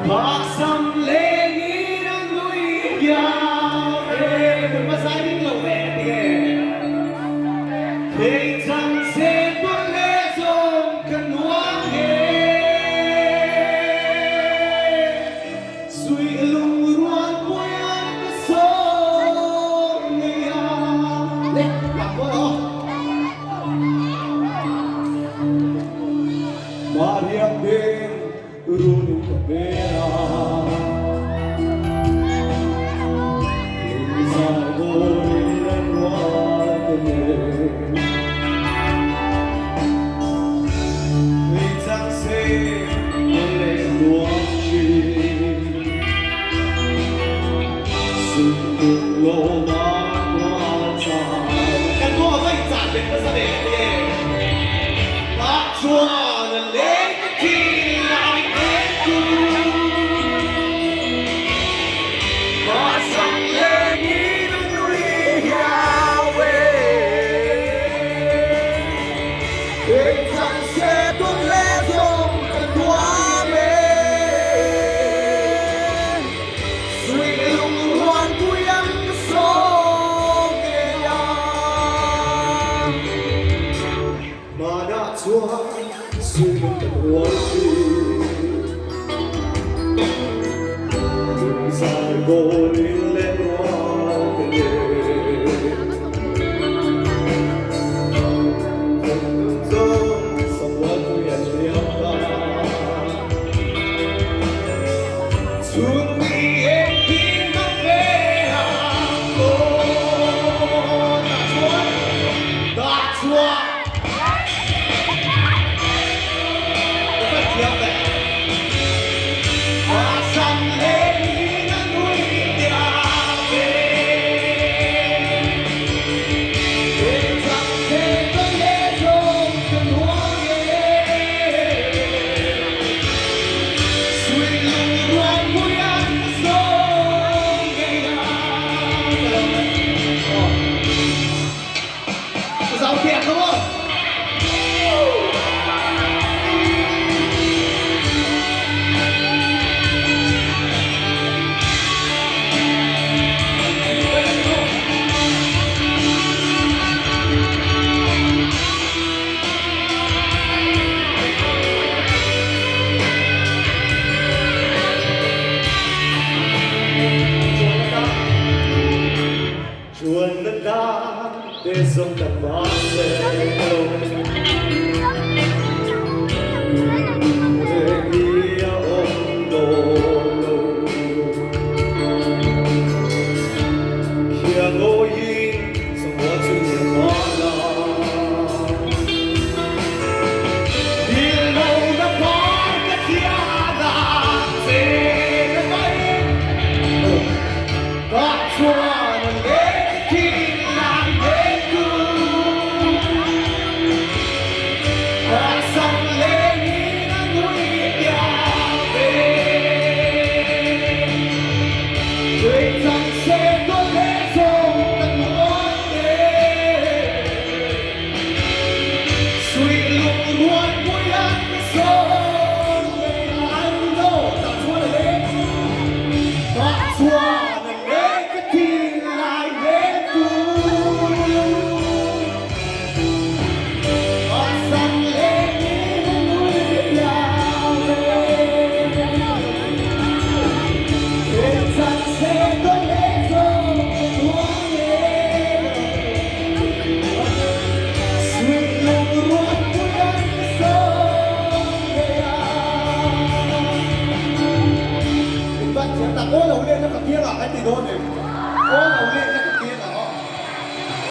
Bác xăm lê nghĩ đang nuôi nhau đừng có sai những lời mẹ thì rằng sẽ có lẽ dòng cần hoang suy lùng ruan quay anh có sông ngày lên làm có đó mà riêng bên running kabera suy luận hoa chi đường dài vô lên lên hoa về từng giấc sông hoa tôi ăn liếm ta xuống đi em khi mắt về hàng cô ta chúa để sống đậm bao giờ ôi là lên nó cầm kia là anh thì thôi